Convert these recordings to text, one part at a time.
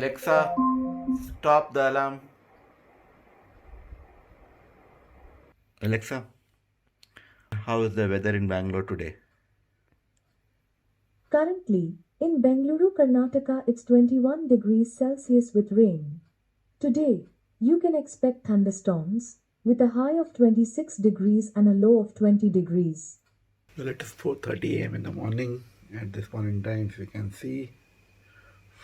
Alexa, stop the alarm. Alexa, how is the weather in Bangalore today? Currently, in Bengaluru, Karnataka, it's 21 degrees Celsius with rain. Today, you can expect thunderstorms with a high of 26 degrees and a low of 20 degrees. Well, it is 4:30 a.m. in the morning. At this point in time, if you can see,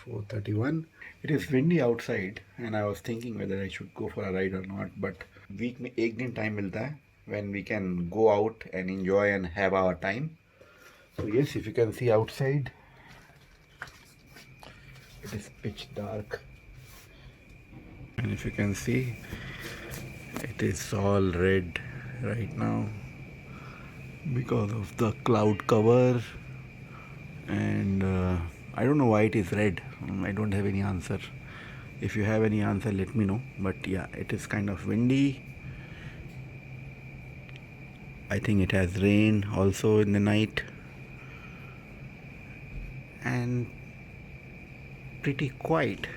4:31. It is windy outside, and I was thinking whether I should go for a ride or not. But week में एक दिन time मिलता है when we can go out and enjoy and have our time. So yes, if you can see outside, it is pitch dark, and if you can see, it is all red right now because of the cloud cover, and I don't know why it is red. I don't have any answer. If you have any answer, let me know. But yeah, it is kind of windy. I think it has rain also in the night, and pretty quiet.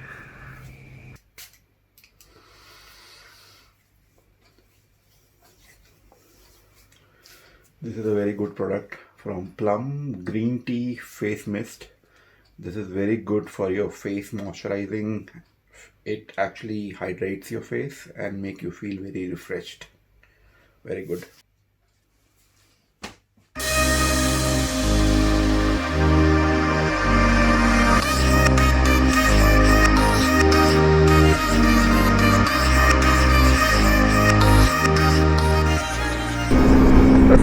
This is a very good product from Plum Green Tea Face Mist. This is very good for your face moisturizing. It actually hydrates your face and make you feel very refreshed. Very good.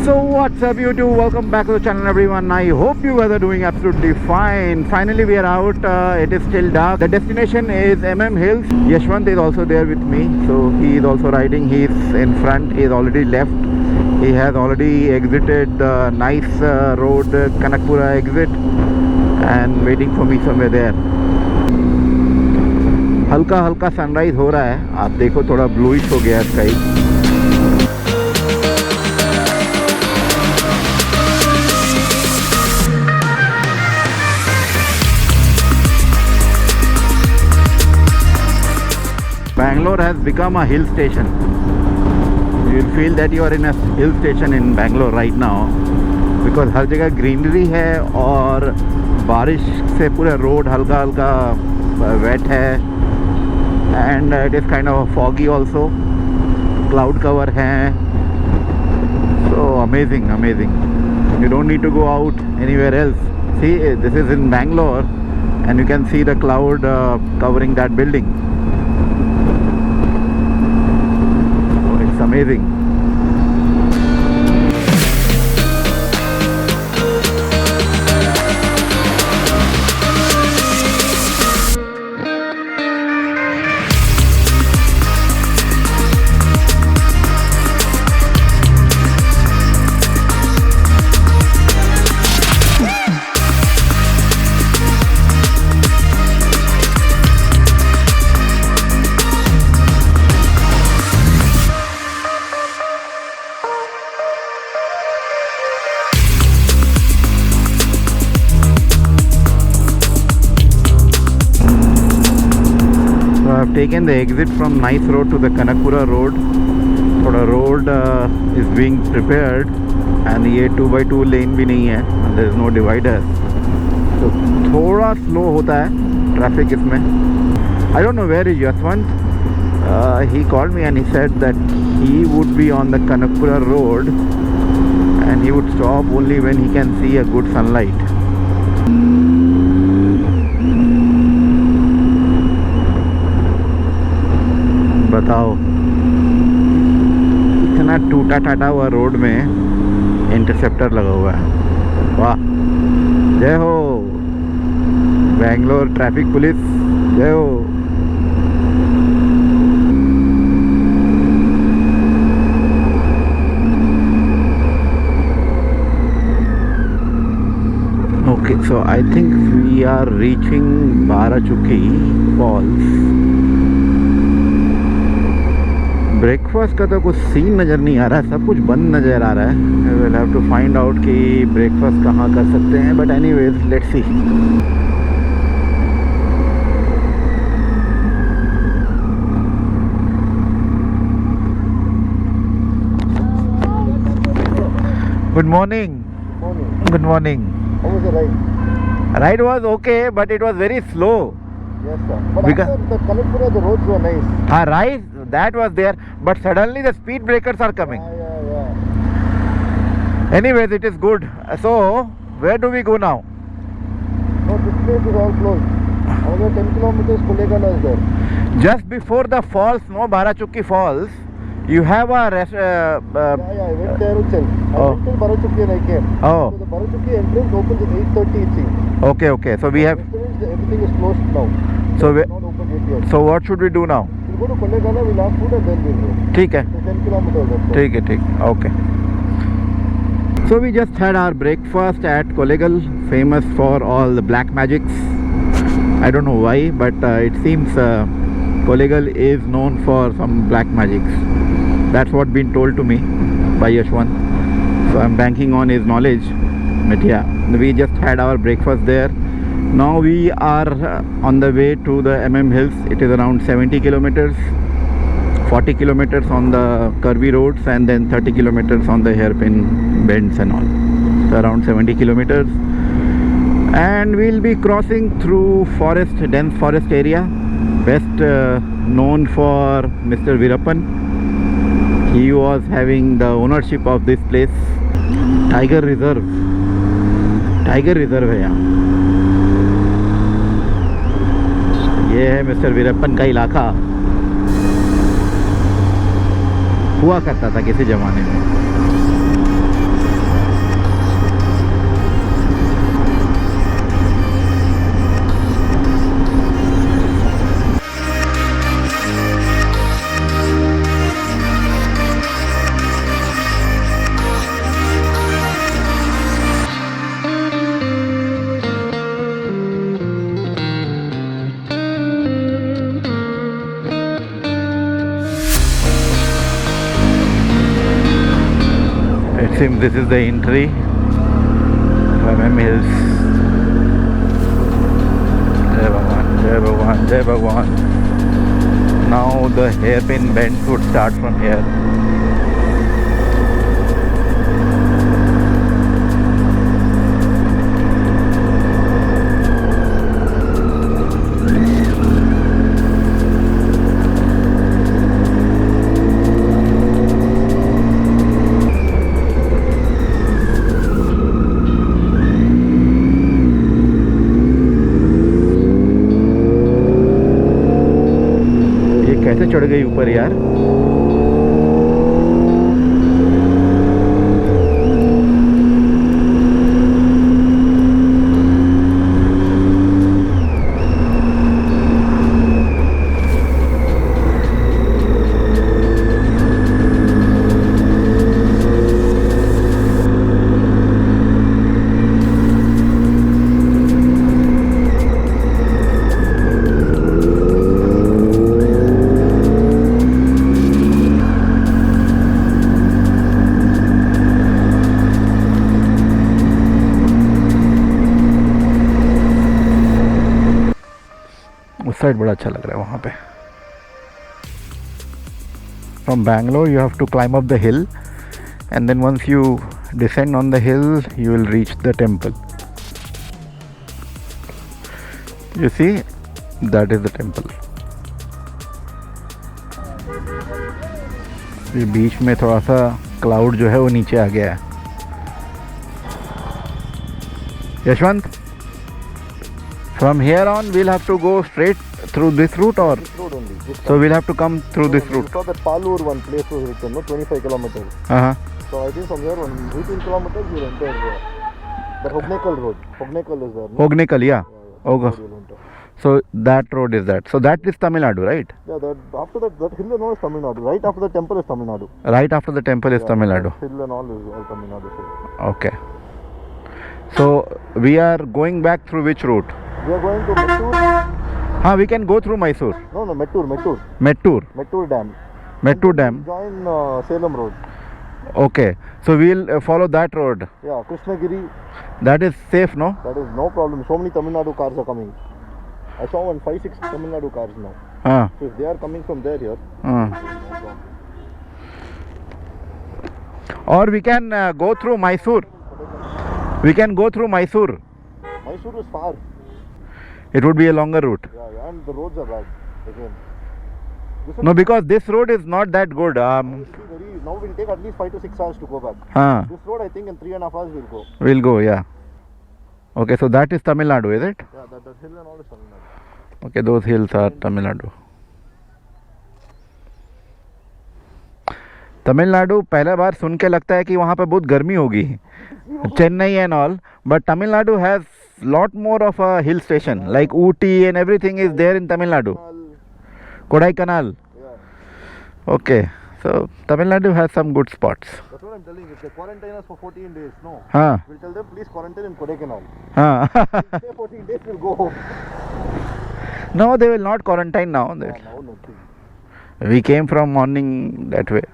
So what's up YouTube, welcome back to the channel everyone. I hope you guys are doing absolutely fine. Finally we are out. It is still dark. The destination is Hills. Yashwant is also there with me, so he is also riding. He is in front. He is already left. He has already exited the nice road, Kanakpura exit, and waiting for me somewhere there. हल्का हल्का sunrise हो रहा है. आप देखो थोड़ा bluish हो गया sky. Bangalore has become a hill station. You will feel that you are in a hill station in Bangalore right now, because हर जगह ग्रीनरी है और बारिश से पूरा रोड हल्का हल्का वेट है, and it is kind of foggy also. Cloud cover है, so amazing. You don't need to go out anywhere else. See, this is in Bangalore, and you can see the cloud covering that building. It's amazing. I've taken the exit from Nice Road to the Kanakpura Road. So the road is being prepared, and ये 2x2 lane भी नहीं है, and there is no divider. So थोड़ा slow होता है traffic इसमें. I don't know where is Yashwant. He called me and he said that he would be on the Kanakpura Road and he would stop only when he can see a good sunlight. बताओ, इतना टूटा टाटा हुआ road में interceptor लगा हुआ है. वाह, जय हो बैंगलोर ट्रैफिक पुलिस, जय हो. Okay, so I think we are reaching Barachuki Falls. Breakfast का तो कुछ सीन नज़र नहीं आ रहा है, सब कुछ बंद नज़र आ रहा है. Will have to find out कि ब्रेकफास्ट कहाँ कर सकते हैं, but anyways let's see. Good morning. Morning. Good morning. How was the ride? Ride was okay, but it was very slow. Yes, sir. But Because- after the Kanakpura, the roads were nice. Right, that was there, but suddenly the speed breakers are coming. Yeah. Anyways, it is good. So, where do we go now? No, this place is all closed. Another 10 kilometers, Kollegala is there. Just before the falls, no, Barachukki Falls, you have a Yeah, I went there itself. I Oh. went till Barachukki and I came. Oh. So the Barachukki entrance opens at 8:30 it seems. Okay. So we have. Everything is closed now. So we, It's not open yet. so what should we do now? We'll go to Kollegala, we'll have food and then we'll go. ठीक है. So 10 kilometers. That's all. ठीक है. Okay. So we just had our breakfast at Kollegal, famous for all the black magics. I don't know why, but it seems Kollegal is known for some black magics. That's what been told to me by Yashwant. So I'm banking on his knowledge. But yeah, we just had our breakfast there. Now we are on the way to the MM Hills. It is around 70 kilometers. 40 kilometers on the curvy roads and then 30 kilometers on the hairpin bends and all. So around 70 kilometers. And we'll be crossing through forest, dense forest area. Best known for Mr. Virappan. He was having the ownership of this place. Tiger Reserve. Tiger Reserve है यहाँ. ये है mister Veerappan का इलाका. हुआ करता था किसी जमाने में. It seems this is the entry of MM Hills. Jai Bhagwan, Jai Bhagwan, Jai Bhagwan. Now the hairpin bends would start from here. कैसे चढ़ गई ऊपर यार. उस साइड बड़ा अच्छा लग रहा है वहाँ पे. From Bangalore you have to climb up the hill and then once you descend on the hill you will reach the temple. You see, that is the temple. ये बीच में थोड़ा सा क्लाउड जो है वो नीचे आ गया है. Yashwant, from here on we'll have to go straight through this route or This road only. This so we'll have to come through this You route. saw that Palur one place was written, no? 25 kilometers. So I think from here on 18 kilometers you'll enter the Hognekal road. Hognekal is there. No? Hognekal, yeah. Okay. You'll enter. So that road is that. So that is Tamil Nadu, right? Yeah, after that hill and all is Tamil Nadu. Right after the temple is Tamil Nadu. Right after the temple is Tamil Nadu. That hill and all is all Tamil Nadu. Okay. So we are going back through which route? We are going to Mettur. We can go through Mysore. No, Mettur. Mettur. Mettur Dam. Mettur Dam. Join Salem Road. Okay. So we'll follow that road. Yeah, Krishnagiri. That is safe, no? That is no problem. So many Tamil Nadu cars are coming. I saw 5-6 Tamil Nadu cars now. So if they are coming from there here, no problem. Or we can go through Mysore. We can go through Mysore. Mysore is far. It would be a longer route. Yeah, and the roads are bad again. No, because this road is not that good. Now we'll take at least 5 to 6 hours to go back. This road, I think in 3.5 hours we'll go. We'll go, yeah. Okay, so that is Tamil Nadu, is it? Yeah, that hill and all is Tamil Nadu. Okay, those hills are Tamil Nadu. Tamil Nadu पहला बार सुन के लगता है कि वहाँ पे बहुत गर्मी होगी, Chennai and all, but Tamil Nadu has lot more of a hill station like Ooty and everything is there in Tamil Nadu. Kodaikanal. Yeah. Okay, so Tamil Nadu has some good spots. That's what I'm telling you. If they quarantine us for 14 days, no. Huh. We'll tell them please quarantine in Kodaikanal. Huh. Stay 14 days, we'll go home. No, they will not quarantine now. Now nothing. We came from morning that way.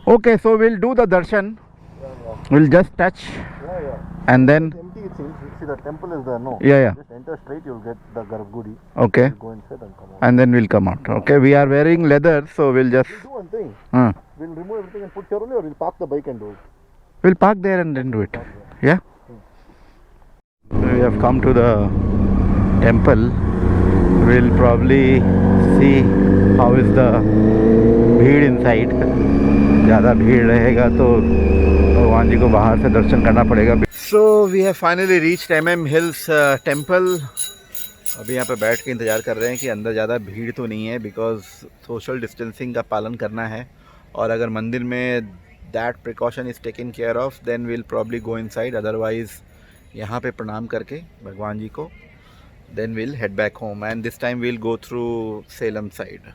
Okay, so we'll do the darshan. Yeah. We'll just touch. Yeah. And then It's empty, it seems. See, the temple is there, no? Yeah. Just enter straight, you'll get the Garbhagudi. Okay. We'll go inside and come out. And then we'll come out. Okay, we are wearing leather, so we'll just We'll do one thing. We'll We'll remove everything and put here only, or we'll park the bike and do it. park there and then do it. Yeah. We have come to the temple. We'll probably see how is the भीड़ inside. ज़्यादा भीड़ रहेगा तो भगवान जी को बाहर से दर्शन करना पड़ेगा. So we have finally reached MM Hills temple. अभी यहाँ पे बैठ के इंतज़ार कर रहे हैं कि अंदर ज़्यादा भीड़ तो नहीं है, बिकॉज सोशल डिस्टेंसिंग का पालन करना है, और अगर मंदिर में that precaution is taken care of then will probably go inside. Otherwise यहाँ पे प्रणाम करके भगवान जी को then we'll head back home, and this time we'll go through Salem side,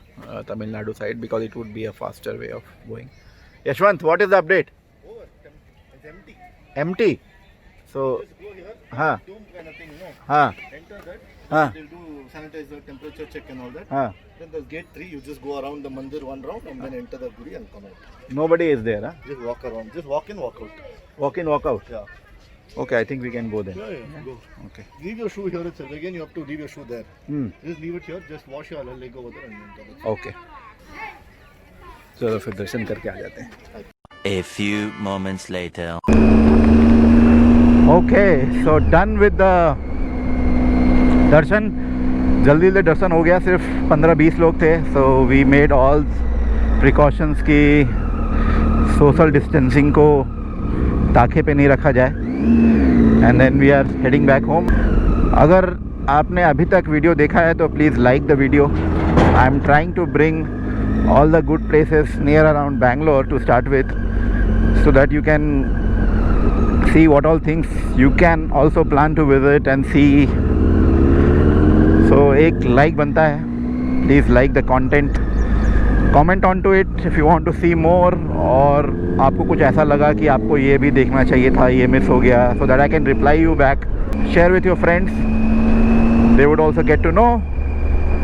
Tamil Nadu side, because it would be a faster way of going. Yashwant, what is the update? It's empty. Empty. So Just go here, हाँ dome kind of thing, you know. Enter that. हाँ They'll do sanitizer, temperature check and all that. हाँ. Then there's gate 3, you just go around the mandir one round and then enter the guri and come out. Nobody is there, huh? Just walk around. Just walk in, walk out. Walk in, walk out. Yeah. Okay, I think we can go then. Yeah, go. Okay. Leave your shoe here itself. Again, you have to leave your shoe there. Just leave it here. Just wash your leg over there and enter the Okay. चलो फिर दर्शन करके आ जाते हैं. A few moments later. Okay, so done with the दर्शन. जल्दी से दर्शन हो गया. सिर्फ 15-20 लोग थे. So we made all precautions कि social distancing को ताखे पे नहीं रखा जाए. And then we are heading back home. अगर आपने अभी तक वीडियो देखा है तो please like the video. I am trying to bring all the good places near around Bangalore to start with, so that you can see what all things you can also plan to visit and see. So एक like बनता है. Please like the content, comment on to it if you want to see more, और आपको कुछ ऐसा लगा कि आपको ये भी देखना चाहिए था, ये मिस हो गया, so that I can reply you back. Share with your friends, they would also get to know.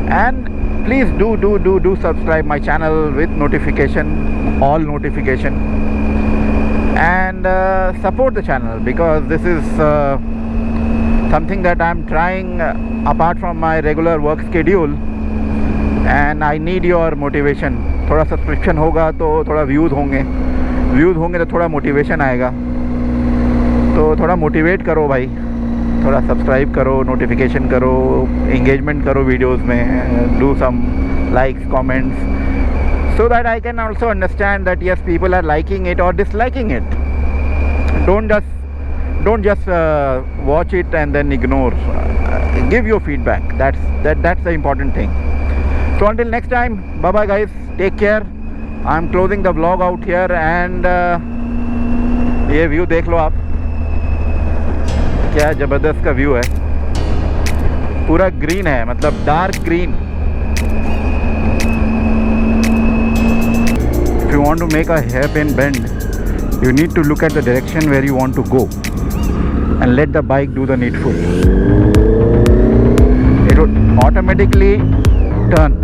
And please do subscribe my channel with notification, all notification, and support the channel, because this is something that I'm trying apart from my regular work schedule, and I need your motivation. थोड़ा subscription होगा तो थोड़ा views होंगे तो थोड़ा motivation आएगा. तो थोड़ा मोटिवेट करो भाई, थोड़ा सब्सक्राइब करो, नोटिफिकेशन करो, इंगेजमेंट करो वीडियोस में, do some likes, comments, so that I can also understand that yes, people are liking it or disliking it. Don't just watch it and then ignore. Give your feedback. That's the important thing. So until next time, bye bye guys, take care. I'm closing the vlog out here, and ये view देख लो आप, क्या ज़बरदस्त का view है. पूरा green है, मतलब dark green. If you want to make a hairpin bend, you need to look at the direction where you want to go and let the bike do the needful. It would automatically turn.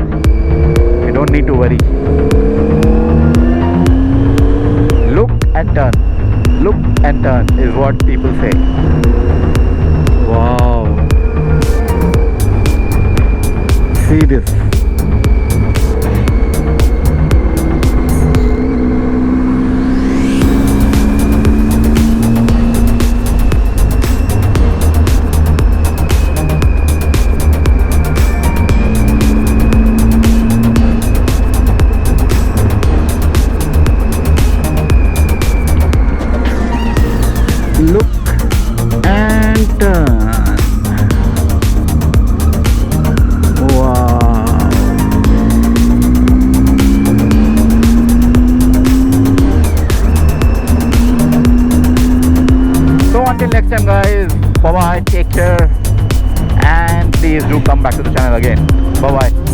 You don't need to worry. Look and turn. Look and turn is what people say. Wow. See this. until next time guys, bye bye, take care, and please do come back to the channel again. Bye bye.